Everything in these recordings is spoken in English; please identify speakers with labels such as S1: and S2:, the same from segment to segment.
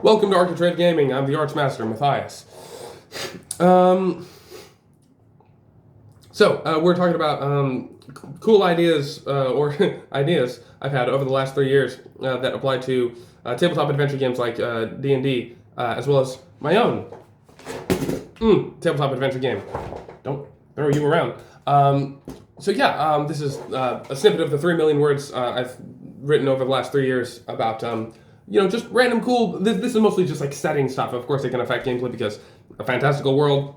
S1: Welcome to Architrave Gaming. I'm the Arts Master, Matthias. We're talking about cool ideas or ideas I've had over the last 3 years that apply to tabletop adventure games like D&D, as well as my own tabletop adventure game. Don't throw you around. This is a snippet of the 3 million words I've written over the last 3 years about just random cool. This is mostly just like setting stuff. Of course, it can affect gameplay because a fantastical world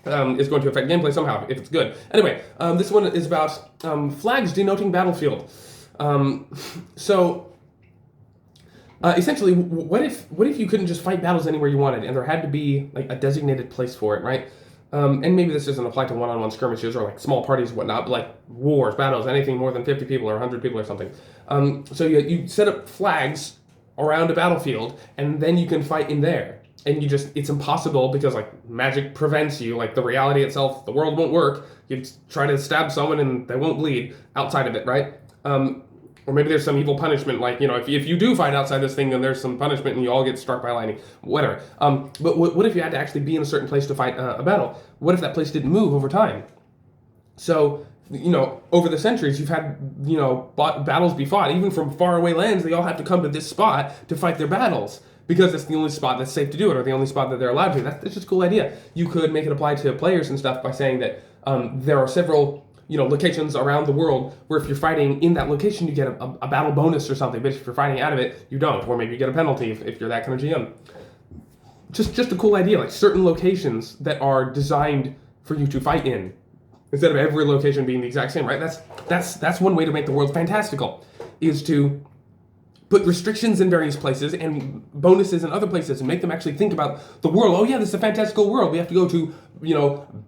S1: is going to affect gameplay somehow if it's good. Anyway, this one is about flags denoting battlefield. Essentially, what if you couldn't just fight battles anywhere you wanted, and there had to be like a designated place for it, right? And maybe this doesn't apply to one-on-one skirmishes or like small parties and whatnot, but like wars, battles, anything more than 50 people or 100 people or something. So you set up flags around a battlefield, and then you can fight in there. And it's impossible because like magic prevents you, like the reality itself, the world won't work. You try to stab someone and they won't bleed outside of it, right? Or maybe there's some evil punishment, like, if you do fight outside this thing, then there's some punishment and you all get struck by lightning, whatever. But what if you had to actually be in a certain place to fight a battle? What if that place didn't move over time? So, over the centuries, you've had, battles be fought. Even from faraway lands, they all have to come to this spot to fight their battles because it's the only spot that's safe to do it, or the only spot that they're allowed to. That's just a cool idea. You could make it apply to players and stuff by saying that there are several, locations around the world where if you're fighting in that location, you get a battle bonus or something, but if you're fighting out of it, you don't, or maybe you get a penalty if you're that kind of GM. Just a cool idea, like certain locations that are designed for you to fight in, instead of every location being the exact same, right? That's one way to make the world fantastical, is to put restrictions in various places and bonuses in other places and make them actually think about the world. Oh yeah, this is a fantastical world. We have to go to,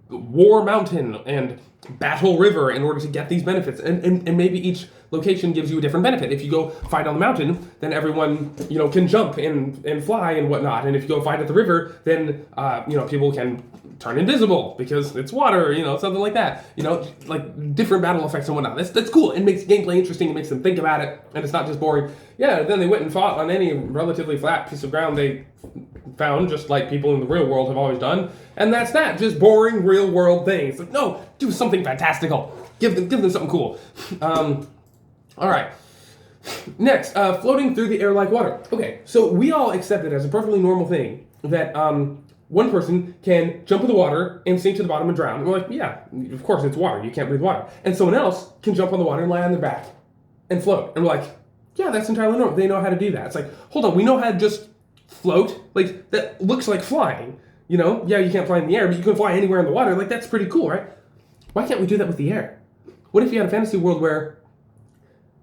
S1: War Mountain and Battle River in order to get these benefits. And maybe each location gives you a different benefit. If you go fight on the mountain, then everyone, can jump and fly and whatnot. And if you go fight at the river, then, people can turn invisible because it's water, something like that. Like different battle effects and whatnot. That's cool. It makes gameplay interesting. It makes them think about it. And it's not just boring. Yeah, then they went and fought on any relatively flat piece of ground they found, just like people in the real world have always done. And that's that. Just boring real world things. Like, no, do something fantastical. Give them something cool. All right. Next, floating through the air like water. Okay, so we all accept it as a perfectly normal thing that one person can jump in the water and sink to the bottom and drown. And we're like, yeah, of course it's water. You can't breathe water. And someone else can jump on the water and lie on their back and float. And we're like, yeah, that's entirely normal. They know how to do that. It's like, hold on, we know how to just float. Like, that looks like flying. Yeah, you can't fly in the air, but you can fly anywhere in the water. Like, that's pretty cool, right? Why can't we do that with the air? What if you had a fantasy world where,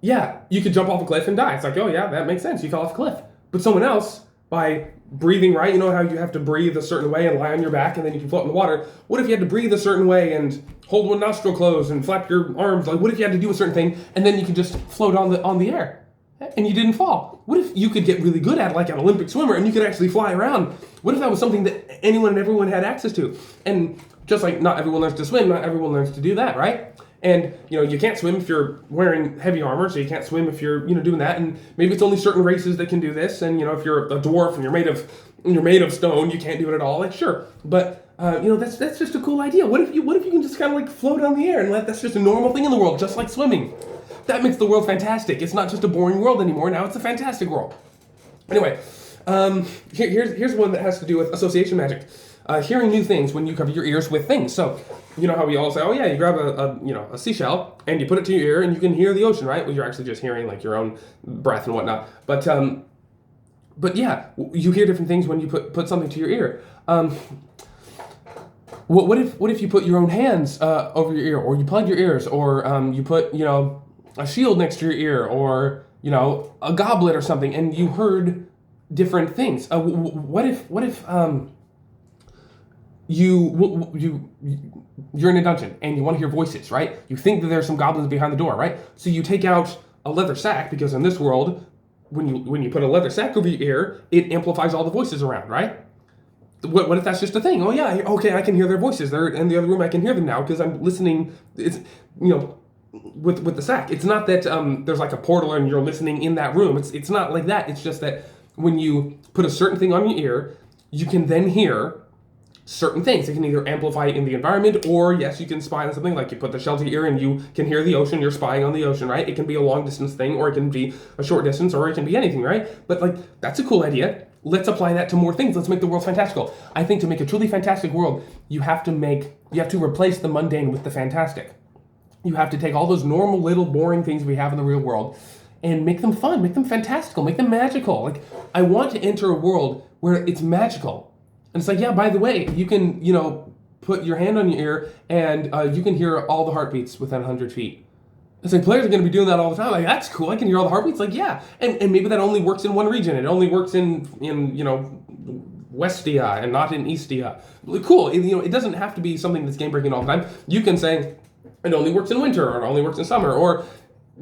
S1: yeah, you could jump off a cliff and die? It's like, oh yeah, that makes sense. You fell off a cliff. But someone else, by breathing right, how you have to breathe a certain way and lie on your back and then you can float in the water. What if you had to breathe a certain way and hold one nostril closed and flap your arms? Like, what if you had to do a certain thing and then you can just float on the air and you didn't fall? What if you could get really good at it, like an Olympic swimmer, and you could actually fly around? What if that was something that anyone and everyone had access to? And just like not everyone learns to swim, not everyone learns to do that, right? And, you can't swim if you're wearing heavy armor, so you can't swim if you're, doing that. And maybe it's only certain races that can do this. And, if you're a dwarf and you're made of stone, you can't do it at all. Like, sure. But, that's just a cool idea. What if you can just kind of like float on the air and that's just a normal thing in the world, just like swimming? That makes the world fantastic. It's not just a boring world anymore. Now it's a fantastic world. Anyway, here's one that has to do with association magic. Hearing new things when you cover your ears with things. So, how we all say, oh yeah, you grab a seashell and you put it to your ear and you can hear the ocean, right? Well, you're actually just hearing like your own breath and whatnot. But yeah, you hear different things when you put something to your ear. What if you put your own hands over your ear, or you plug your ears, or you put a shield next to your ear, or a goblet or something, and you heard different things? What if you're in a dungeon and you want to hear voices, right? You think that there's some goblins behind the door, right? So you take out a leather sack, because in this world, when you put a leather sack over your ear, it amplifies all the voices around, right? What if that's just a thing? Oh yeah, okay, I can hear their voices. They're in the other room. I can hear them now because I'm listening. It's with the sack. It's not that there's like a portal and you're listening in that room. It's not like that. It's just that when you put a certain thing on your ear, you can then hear certain things. It can either amplify in the environment, or yes, you can spy on something, like you put the shell to your ear and you can hear the ocean, you're spying on the ocean, right? It can be a long distance thing, or it can be a short distance, or it can be anything, right? But like, that's a cool idea. Let's apply that to more things. Let's make the world fantastical. I think to make a truly fantastic world, you have to replace the mundane with the fantastic. You have to take all those normal little boring things we have in the real world and make them fun, make them fantastical, make them magical. Like, I want to enter a world where it's magical. And it's like, yeah, by the way, you can, put your hand on your ear and you can hear all the heartbeats within 100 feet. It's like, players are going to be doing that all the time. Like, that's cool. I can hear all the heartbeats. Like, yeah. And maybe that only works in one region. It only works in Westia and not in Eastia. Cool. It doesn't have to be something that's game-breaking all the time. You can say it only works in winter, or it only works in summer, or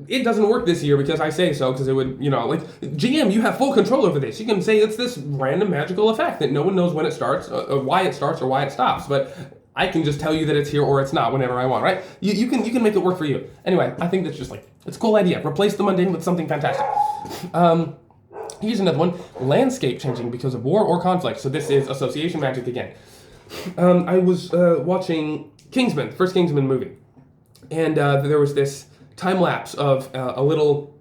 S1: it doesn't work this year because I say so, because it would, like, GM, you have full control over this. You can say it's this random magical effect that no one knows when it starts, or why it starts, or why it stops, but I can just tell you that it's here or it's not whenever I want, right? You can make it work for you. Anyway, I think that's just like, it's a cool idea. Replace the mundane with something fantastic. Here's another one. Landscape changing because of war or conflict. So this is association magic again. I was watching Kingsman, the first Kingsman movie, and there was this time lapse of a little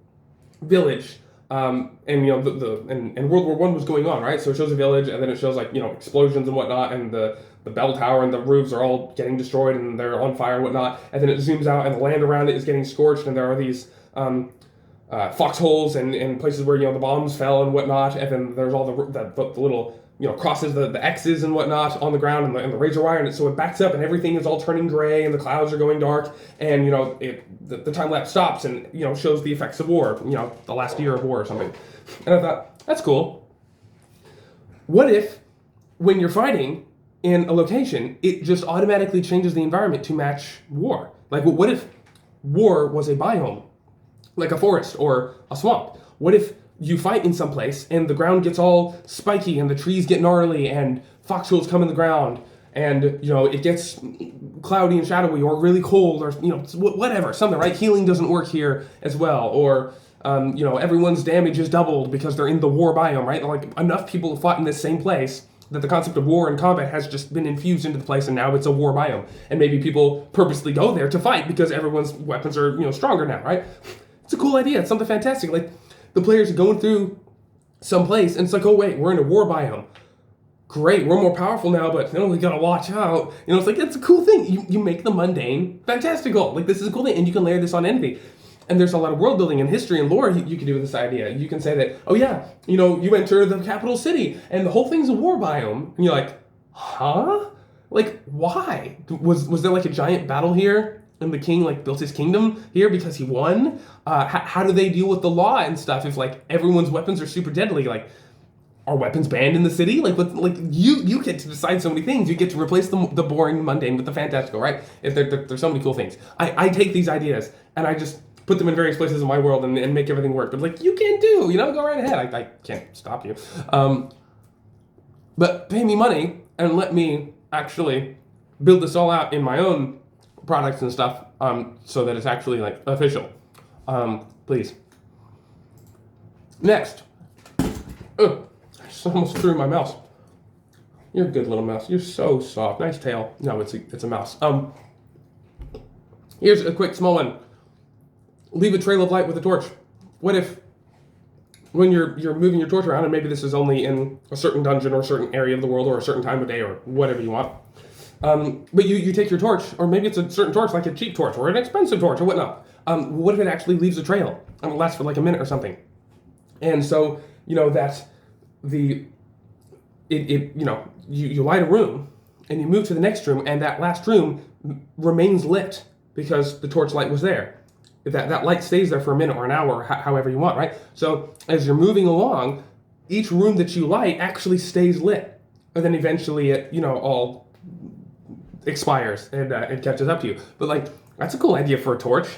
S1: village, and World War I was going on, right? So it shows a village, and then it shows like explosions and whatnot, and the bell tower and the roofs are all getting destroyed and they're on fire and whatnot, and then it zooms out and the land around it is getting scorched, and there are these foxholes and places where the bombs fell and whatnot, and then there's all the little crosses, the X's and whatnot on the ground, and the razor wire, and so it backs up and everything is all turning gray and the clouds are going dark, and the time lapse stops and shows the effects of war, the last year of war or something. And I thought, that's cool. What if when you're fighting in a location, it just automatically changes the environment to match war? Like, what if war was a biome, like a forest or a swamp? What if you fight in some place and the ground gets all spiky and the trees get gnarly and foxholes come in the ground and it gets cloudy and shadowy or really cold, or whatever, something, right? Healing doesn't work here as well, or everyone's damage is doubled because they're in the war biome, right? Like, enough people have fought in this same place that the concept of war and combat has just been infused into the place, and now it's a war biome. And maybe people purposely go there to fight because everyone's weapons are stronger now, right? It's a cool idea. It's something fantastic. Like, the players are going through some place, and it's like, oh wait, we're in a war biome. Great, we're more powerful now, but we gotta watch out. It's like, it's a cool thing. You make the mundane fantastical. Like, this is a cool thing, and you can layer this on anything. And there's a lot of world building and history and lore you can do with this idea. You can say that, oh yeah, you enter the capital city and the whole thing's a war biome. And you're like, huh? Like, why? Was there like a giant battle here and the king like built his kingdom here because he won? How do they deal with the law and stuff if like everyone's weapons are super deadly? Like, are weapons banned in the city? Like you get to decide so many things. You get to replace the boring mundane with the fantastical, right? There's so many cool things. I take these ideas and I just put them in various places in my world and make everything work. But like, you can do, go right ahead. I can't stop you. But pay me money and let me actually build this all out in my own products and stuff, so that it's actually like official. Please. Next. I just almost threw my mouse. You're a good little mouse. You're so soft. Nice tail. No, it's a mouse. Here's a quick small one. Leave a trail of light with a torch. What if, when you're moving your torch around, and maybe this is only in a certain dungeon or a certain area of the world or a certain time of day or whatever you want, but you take your torch, or maybe it's a certain torch, like a cheap torch or an expensive torch or whatnot. What if it actually leaves a trail and it lasts for like a minute or something? And so that you light a room and you move to the next room, and that last room remains lit because the torch light was there. That light stays there for a minute or an hour, or however you want, right? So as you're moving along, each room that you light actually stays lit, and then eventually it all expires and it catches up to you. But like, that's a cool idea for a torch.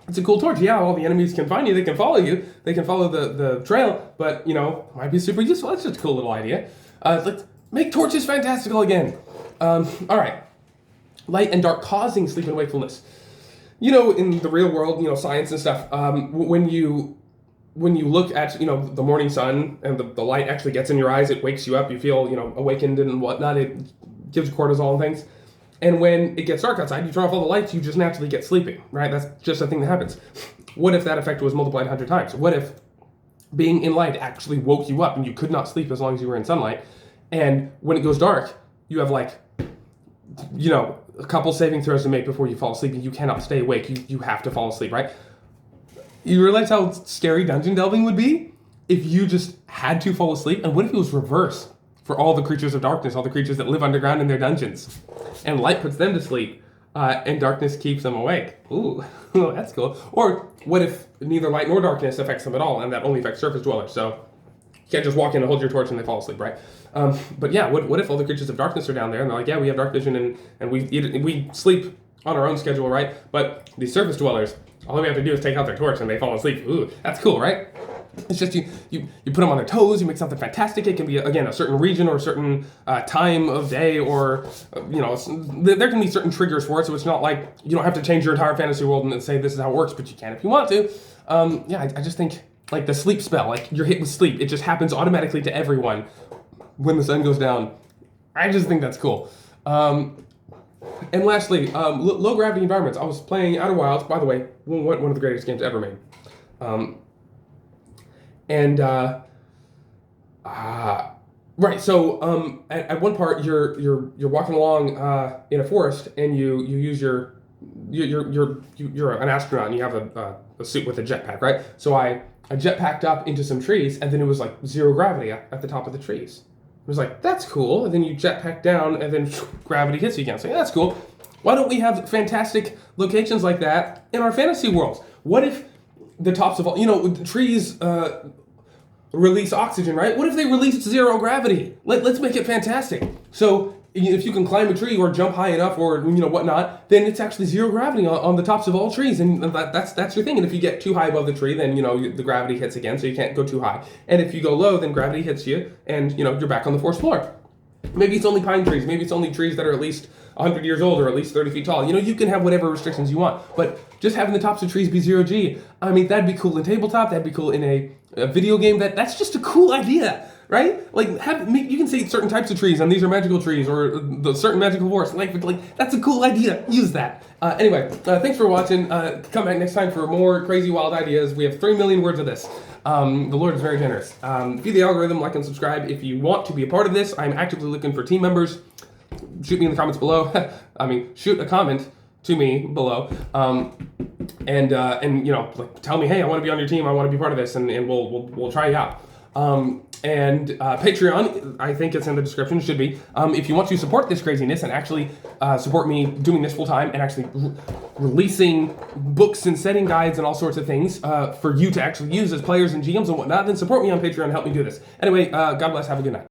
S1: It's a cool torch. Yeah, all the enemies can find you. They can follow you. They can follow the trail. But might be super useful. That's just a cool little idea. Let's make torches fantastical again. All right. Light and dark causing sleep and wakefulness. In the real world, science and stuff, when you when you look at, the morning sun and the light actually gets in your eyes, it wakes you up, you feel, awakened and whatnot, it gives you cortisol and things. And when it gets dark outside, you turn off all the lights, you just naturally get sleepy, right? That's just a thing that happens. What if that effect was multiplied 100 times? What if being in light actually woke you up and you could not sleep as long as you were in sunlight? And when it goes dark, you have a couple saving throws to make before you fall asleep, and you cannot stay awake. You have to fall asleep, right? You realize how scary dungeon delving would be if you just had to fall asleep? And what if it was reverse for all the creatures of darkness, all the creatures that live underground in their dungeons? And light puts them to sleep, and darkness keeps them awake. Ooh, that's cool. Or what if neither light nor darkness affects them at all, and that only affects surface dwellers? So you can't just walk in and hold your torch and they fall asleep, right? But yeah, what if all the creatures of darkness are down there and they're like, yeah, we have dark vision and we sleep on our own schedule, right? But these surface dwellers, all we have to do is take out their torch and they fall asleep. Ooh, that's cool, right? It's just you put them on their toes, you make something fantastic. It can be, again, a certain region or a certain time of day, or, there can be certain triggers for it, so it's not like you don't have to change your entire fantasy world and say this is how it works, but you can if you want to. I just think, like the sleep spell, like you're hit with sleep, it just happens automatically to everyone when the sun goes down. I just think that's cool. And lastly, low gravity environments. I was playing Outer Wilds, by the way, one of the greatest games ever made. Right. So at one part you're walking along in a forest, and you use you're an astronaut and you have a suit with a jetpack, right? So I jetpacked up into some trees, and then it was like zero gravity at the top of the trees. It was like, that's cool. And then you jetpack down, and then gravity hits you again. So yeah, that's cool. Why don't we have fantastic locations like that in our fantasy worlds? What if the tops of all, trees release oxygen, right? What if they released zero gravity? Let's make it fantastic. So if you can climb a tree or jump high enough or whatnot, then it's actually zero gravity on the tops of all trees, and that's your thing. And if you get too high above the tree, then the gravity hits again, so you can't go too high. And if you go low, then gravity hits you, and you're back on the forest floor. Maybe it's only pine trees. Maybe it's only trees that are at least 100 years old or at least 30 feet tall. You can have whatever restrictions you want, but just having the tops of trees be zero G, I mean, that'd be cool in tabletop. That'd be cool in a video game. That's just a cool idea, right? Like, you can say certain types of trees, and these are magical trees, or the certain magical forest. Like that's a cool idea. Use that. Anyway, thanks for watching. Come back next time for more crazy, wild ideas. We have 3 million words of this. The Lord is very generous. Feed the algorithm, like and subscribe if you want to be a part of this. I'm actively looking for team members. Shoot me in the comments below. Shoot a comment to me below. And tell me, hey, I want to be on your team. I want to be part of this, and we'll try you out. Patreon, I think it's in the description, should be. If you want to support this craziness and actually support me doing this full time and actually releasing books and setting guides and all sorts of things for you to actually use as players and GMs and whatnot, then support me on Patreon and help me do this. Anyway, God bless. Have a good night.